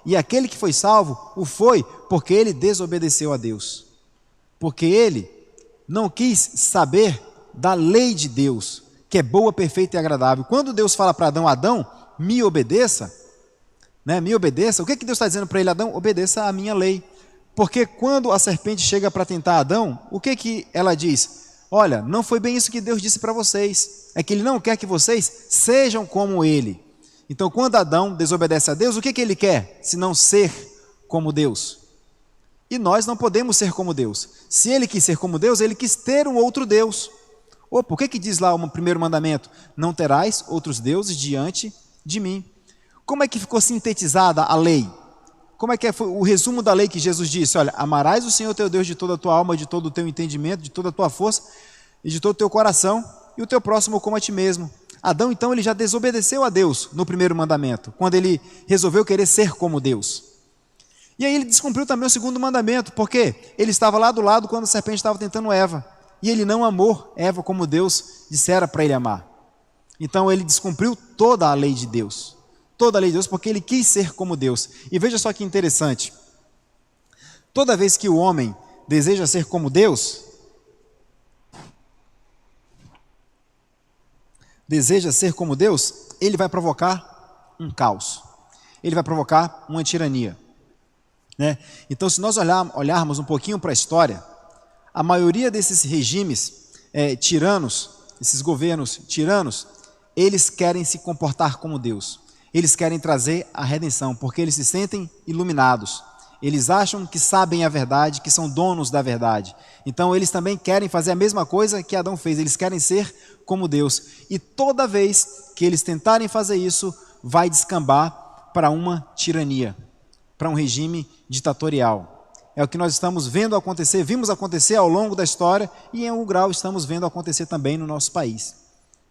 E aquele que foi salvo, o foi porque ele desobedeceu a Deus. Porque ele não quis saber da lei de Deus, que é boa, perfeita e agradável. Quando Deus fala para Adão, Adão, me obedeça, né? Me obedeça. O que Deus está dizendo para ele, Adão? Obedeça a minha lei. Porque quando a serpente chega para tentar Adão, o que ela diz? Olha, não foi bem isso que Deus disse para vocês. É que ele não quer que vocês sejam como ele. Então, quando Adão desobedece a Deus, o que ele quer? Se não ser como Deus. E nós não podemos ser como Deus. Se ele quis ser como Deus, ele quis ter um outro Deus. Opa, o que diz lá o primeiro mandamento? Não terás outros deuses diante de mim. Como é que ficou sintetizada a lei? Como é que foi o resumo da lei que Jesus disse? Olha, amarás o Senhor teu Deus de toda a tua alma, de todo o teu entendimento, de toda a tua força e de todo o teu coração, e o teu próximo como a ti mesmo. Adão, então, ele já desobedeceu a Deus no primeiro mandamento, quando ele resolveu querer ser como Deus. E aí ele descumpriu também o segundo mandamento, porque ele estava lá do lado quando a serpente estava tentando Eva, e ele não amou Eva como Deus dissera para ele amar. Então ele descumpriu toda a lei de Deus. Toda a lei de Deus, porque ele quis ser como Deus. E veja só que interessante. Toda vez que o homem deseja ser como Deus, ele vai provocar um caos. Ele vai provocar uma tirania. Né? Então, se nós olharmos um pouquinho para a história, a maioria desses regimes tiranos, esses governos tiranos, eles querem se comportar como Deus. Eles querem trazer a redenção, porque eles se sentem iluminados. Eles acham que sabem a verdade, que são donos da verdade. Então, eles também querem fazer a mesma coisa que Adão fez. Eles querem ser como Deus. E toda vez que eles tentarem fazer isso, vai descambar para uma tirania, para um regime ditatorial. É o que nós estamos vendo acontecer, vimos acontecer ao longo da história e em algum grau estamos vendo acontecer também no nosso país.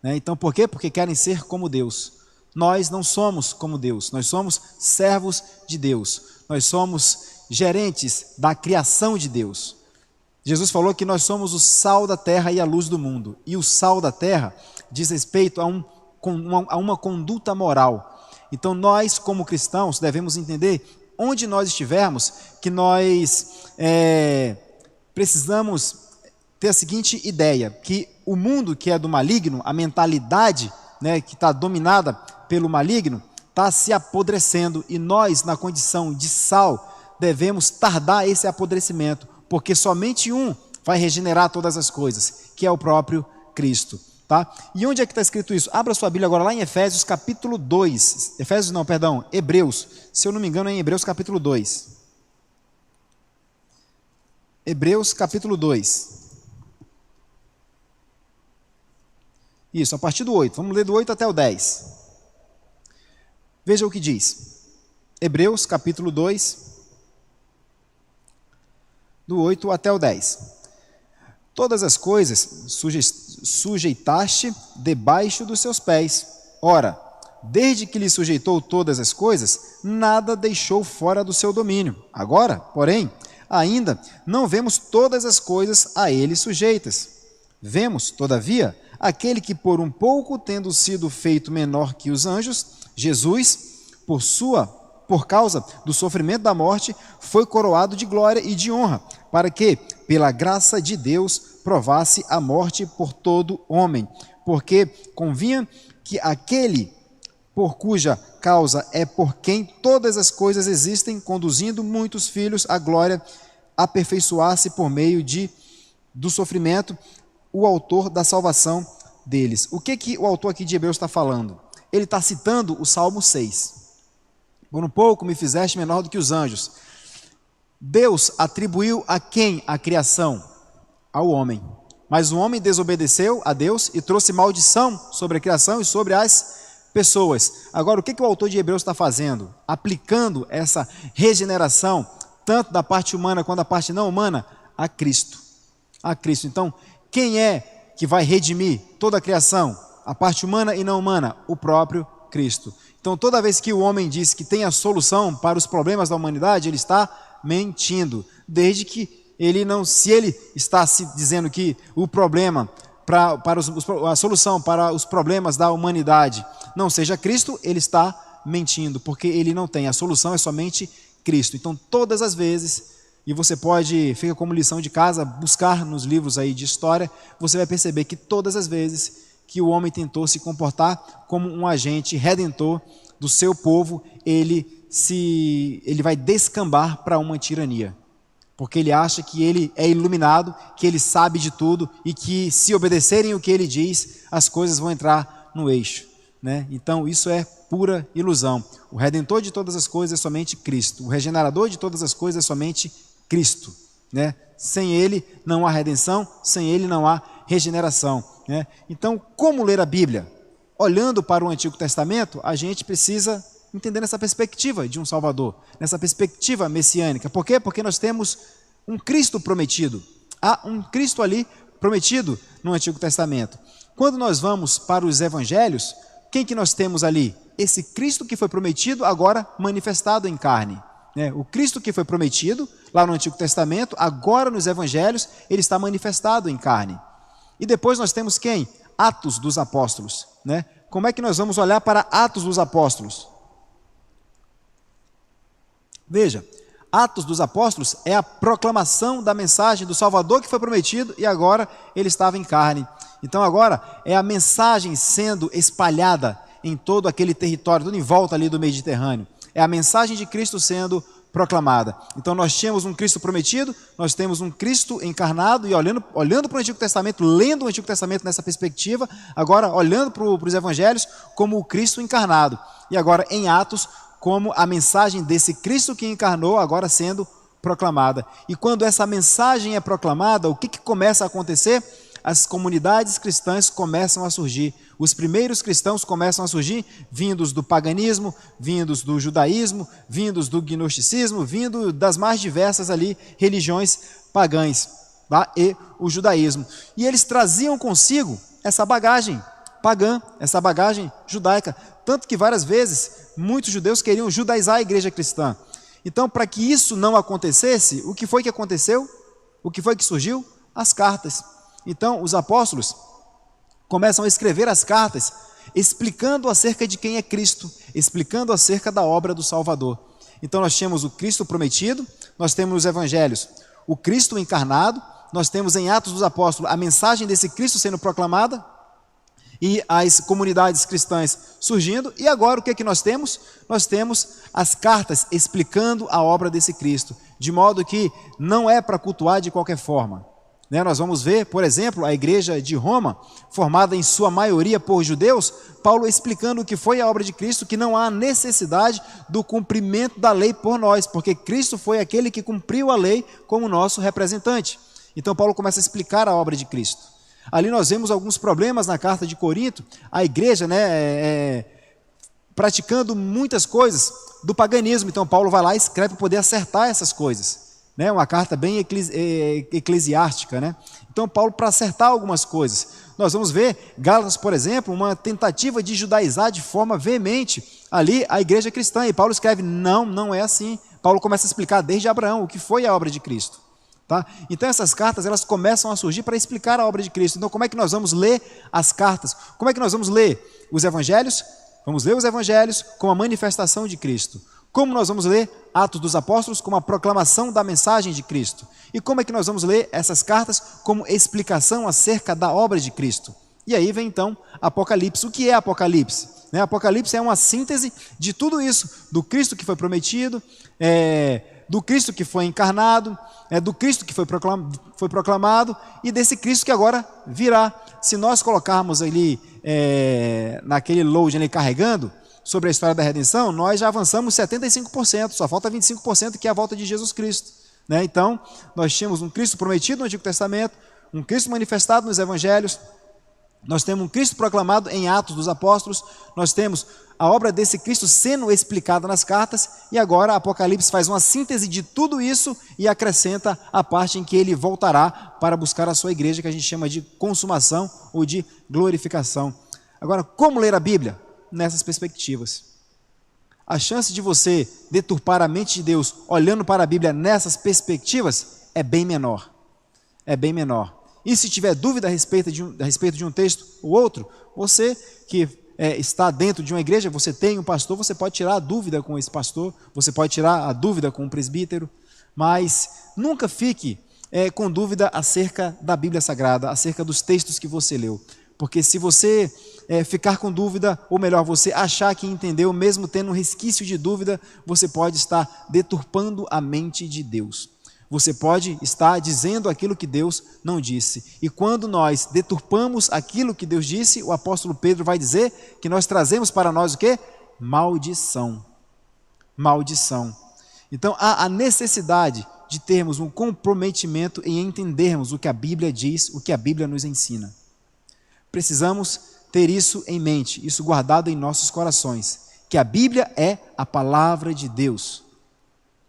Então, por quê? Porque querem ser como Deus. Nós não somos como Deus, nós somos servos de Deus, nós somos gerentes da criação de Deus. Jesus falou que nós somos o sal da terra e a luz do mundo, e o sal da terra diz respeito a uma conduta moral. Então nós, como cristãos, devemos entender, onde nós estivermos, que nós precisamos ter a seguinte ideia, que o mundo que é do maligno, a mentalidade que está dominada pelo maligno, está se apodrecendo, e nós, na condição de sal, devemos tardar esse apodrecimento, porque somente um vai regenerar todas as coisas, que é o próprio Cristo. Tá? E onde é que está escrito isso? Abra sua Bíblia agora lá em Efésios capítulo 2, Hebreus, se eu não me engano é em Hebreus capítulo 2. Hebreus capítulo 2. Isso, a partir do 8, vamos ler do 8 até o 10. Veja o que diz. Hebreus capítulo 2, do 8 até o 10. Todas as coisas sujeitaste debaixo dos seus pés. Ora, desde que lhe sujeitou todas as coisas, nada deixou fora do seu domínio. Agora, porém, ainda não vemos todas as coisas a ele sujeitas. Vemos, todavia, aquele que por um pouco, tendo sido feito menor que os anjos, Jesus, por causa do sofrimento da morte, foi coroado de glória e de honra, para que, pela graça de Deus, provasse a morte por todo homem, porque convinha que aquele por cuja causa é por quem todas as coisas existem, conduzindo muitos filhos à glória, aperfeiçoasse por meio do sofrimento o autor da salvação deles. O que o autor aqui de Hebreus está falando? Ele está citando o Salmo 6. Por um pouco me fizeste menor do que os anjos. Deus atribuiu a quem a criação? Ao homem. Mas o homem desobedeceu a Deus e trouxe maldição sobre a criação e sobre as pessoas. Agora, o que o autor de Hebreus está fazendo? Aplicando essa regeneração, tanto da parte humana quanto da parte não humana, a Cristo. A Cristo. Então, quem é que vai redimir toda a criação? A parte humana e não humana? O próprio Cristo. Então, toda vez que o homem diz que tem a solução para os problemas da humanidade, ele está mentindo. Desde que se ele está se dizendo que o problema, a solução para os problemas da humanidade não seja Cristo, ele está mentindo, porque ele não tem. A solução é somente Cristo. Então, todas as vezes, e você pode, fica como lição de casa, buscar nos livros aí de história, você vai perceber que todas as vezes que o homem tentou se comportar como um agente redentor do seu povo, ele vai descambar para uma tirania. Porque ele acha que ele é iluminado, que ele sabe de tudo e que se obedecerem o que ele diz, as coisas vão entrar no eixo, né? Então isso é pura ilusão. O redentor de todas as coisas é somente Cristo. O regenerador de todas as coisas é somente Cristo, né? Sem ele não há redenção, sem ele não há regeneração, né? Então, como ler a Bíblia? Olhando para o Antigo Testamento, a gente precisa entender nessa perspectiva de um Salvador, nessa perspectiva messiânica. Por quê? Porque nós temos um Cristo prometido. Há um Cristo ali prometido no Antigo Testamento. Quando nós vamos para os Evangelhos, quem que nós temos ali? Esse Cristo que foi prometido, agora manifestado em carne, né? O Cristo que foi prometido lá no Antigo Testamento, agora nos Evangelhos, ele está manifestado em carne. E depois nós temos quem? Atos dos Apóstolos, né? Como é que nós vamos olhar para Atos dos Apóstolos? Veja, Atos dos Apóstolos é a proclamação da mensagem do Salvador que foi prometido e agora ele estava em carne. Então agora é a mensagem sendo espalhada em todo aquele território, tudo em volta ali do Mediterrâneo. É a mensagem de Cristo sendo proclamada. Então nós tínhamos um Cristo prometido, nós temos um Cristo encarnado e olhando para o Antigo Testamento, lendo o Antigo Testamento nessa perspectiva, agora olhando para os Evangelhos como o Cristo encarnado. E agora em Atos, como a mensagem desse Cristo que encarnou agora sendo proclamada. E quando essa mensagem é proclamada, o que começa a acontecer? As comunidades cristãs começam a surgir. Os primeiros cristãos começam a surgir vindos do paganismo, vindos do judaísmo, vindos do gnosticismo, vindo das mais diversas ali religiões pagãs, tá? E o judaísmo. E eles traziam consigo essa bagagem pagã, essa bagagem judaica. Tanto que várias vezes muitos judeus queriam judaizar a igreja cristã. Então, para que isso não acontecesse, o que foi que aconteceu? O que foi que surgiu? As cartas. Então, os apóstolos começam a escrever as cartas, explicando acerca de quem é Cristo, explicando acerca da obra do Salvador. Então, nós temos o Cristo prometido, nós temos nos Evangelhos o Cristo encarnado, nós temos em Atos dos Apóstolos a mensagem desse Cristo sendo proclamada, e as comunidades cristãs surgindo, e agora o que é que nós temos? Nós temos as cartas explicando a obra desse Cristo, de modo que não é para cultuar de qualquer forma, né? Nós vamos ver, por exemplo, a igreja de Roma, formada em sua maioria por judeus, Paulo explicando o que foi a obra de Cristo, que não há necessidade do cumprimento da lei por nós, porque Cristo foi aquele que cumpriu a lei como nosso representante. Então Paulo começa a explicar a obra de Cristo. Ali nós vemos alguns problemas na carta de Corinto, a igreja, né, praticando muitas coisas do paganismo. Então Paulo vai lá e escreve para poder acertar essas coisas, né, uma carta bem eclesiástica, né? Então Paulo, para acertar algumas coisas, nós vamos ver Gálatas, por exemplo, uma tentativa de judaizar de forma veemente ali a igreja cristã, e Paulo escreve, não é assim. Paulo começa a explicar desde Abraão o que foi a obra de Cristo. Tá? Então essas cartas elas começam a surgir para explicar a obra de Cristo. Então como é que nós vamos ler as cartas? Como é que nós vamos ler os Evangelhos? Vamos ler os Evangelhos com a manifestação de Cristo. Como nós vamos ler Atos dos Apóstolos como a proclamação da mensagem de Cristo? E como é que nós vamos ler essas cartas como explicação acerca da obra de Cristo? E aí vem então Apocalipse. O que é Apocalipse? Apocalipse é uma síntese de tudo isso, do Cristo que foi prometido, do Cristo que foi encarnado, do Cristo que foi proclamado e desse Cristo que agora virá. Se nós colocarmos ali naquele load ali carregando sobre a história da redenção, nós já avançamos 75%, só falta 25% que é a volta de Jesus Cristo, né? Então, nós tínhamos um Cristo prometido no Antigo Testamento, um Cristo manifestado nos Evangelhos, nós temos um Cristo proclamado em Atos dos Apóstolos, nós temos a obra desse Cristo sendo explicada nas cartas, e agora Apocalipse faz uma síntese de tudo isso e acrescenta a parte em que ele voltará para buscar a sua igreja, que a gente chama de consumação ou de glorificação. Agora, como ler a Bíblia? Nessas perspectivas. A chance de você deturpar a mente de Deus olhando para a Bíblia nessas perspectivas é bem menor. É bem menor. E se tiver dúvida a respeito de um texto ou outro, você que está dentro de uma igreja, você tem um pastor, você pode tirar a dúvida com esse pastor, você pode tirar a dúvida com o presbítero, mas nunca fique com dúvida acerca da Bíblia Sagrada, acerca dos textos que você leu. Porque se você ficar com dúvida, ou melhor, você achar que entendeu, mesmo tendo um resquício de dúvida, você pode estar deturpando a mente de Deus. Você pode estar dizendo aquilo que Deus não disse. E quando nós deturpamos aquilo que Deus disse, o apóstolo Pedro vai dizer que nós trazemos para nós o quê? Maldição. Maldição. Então há a necessidade de termos um comprometimento em entendermos o que a Bíblia diz, o que a Bíblia nos ensina. Precisamos ter isso em mente, isso guardado em nossos corações, que a Bíblia é a palavra de Deus.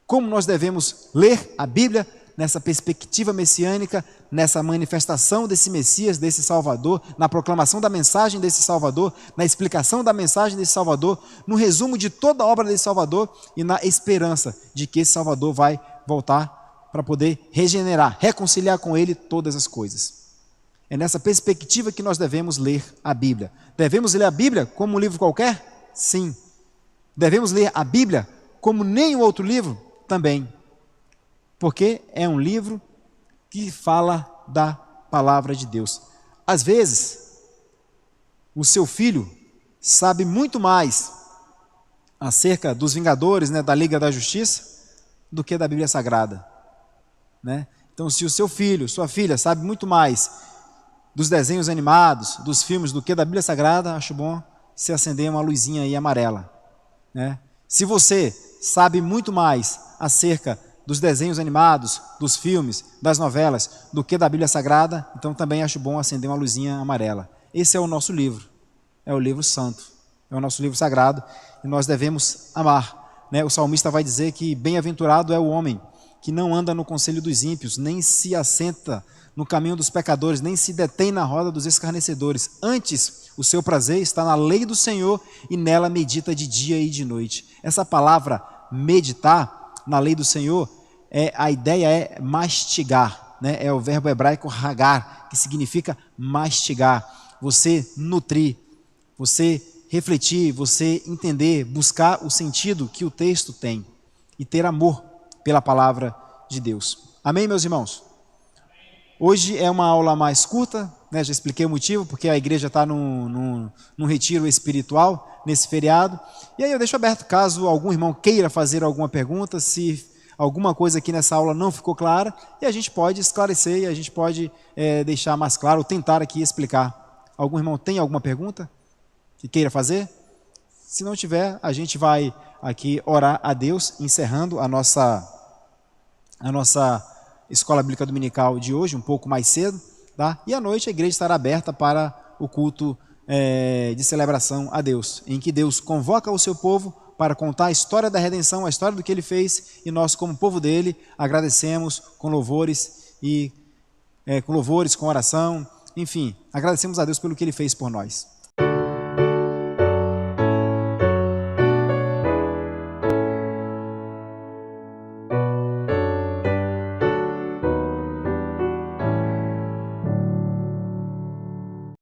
Como nós devemos ler a Bíblia nessa perspectiva messiânica, nessa manifestação desse Messias, desse Salvador, na proclamação da mensagem desse Salvador, na explicação da mensagem desse Salvador, no resumo de toda a obra desse Salvador e na esperança de que esse Salvador vai voltar para poder regenerar, reconciliar com Ele todas as coisas. É nessa perspectiva que nós devemos ler a Bíblia. Devemos ler a Bíblia como um livro qualquer? Sim. Devemos ler a Bíblia como nenhum outro livro? Também. Porque é um livro que fala da palavra de Deus. Às vezes, o seu filho sabe muito mais acerca dos Vingadores, da Liga da Justiça, do que da Bíblia Sagrada. Então, se o seu filho, sua filha, sabe muito mais dos desenhos animados, dos filmes, do que da Bíblia Sagrada, acho bom você acender uma luzinha aí amarela. Se você sabe muito mais acerca dos desenhos animados, dos filmes, das novelas, do que da Bíblia Sagrada, então também acho bom acender uma luzinha amarela. Esse é o nosso livro, é o livro santo, é o nosso livro sagrado, e nós devemos amar. O salmista vai dizer que bem-aventurado é o homem que não anda no conselho dos ímpios, nem se assenta no caminho dos pecadores, nem se detém na roda dos escarnecedores. Antes, o seu prazer está na lei do Senhor e nela medita de dia e de noite. Essa palavra meditar na lei do Senhor, a ideia é mastigar, é o verbo hebraico hagar, que significa mastigar, você nutrir, você refletir, você entender, buscar o sentido que o texto tem e ter amor pela palavra de Deus. Amém, meus irmãos? Hoje é uma aula mais curta, já expliquei o motivo, porque a igreja está num retiro espiritual nesse feriado. E aí eu deixo aberto, caso algum irmão queira fazer alguma pergunta, se alguma coisa aqui nessa aula não ficou clara, e a gente pode esclarecer, e a gente pode deixar mais claro, ou tentar aqui explicar. Algum irmão tem alguma pergunta que queira fazer? Se não tiver, a gente vai aqui orar a Deus, encerrando a nossa Escola Bíblica Dominical de hoje, um pouco mais cedo, tá? E à noite a igreja estará aberta para o culto de celebração a Deus, em que Deus convoca o seu povo para contar a história da redenção, a história do que Ele fez, e nós, como povo dele, agradecemos com louvores, com oração, enfim, agradecemos a Deus pelo que Ele fez por nós.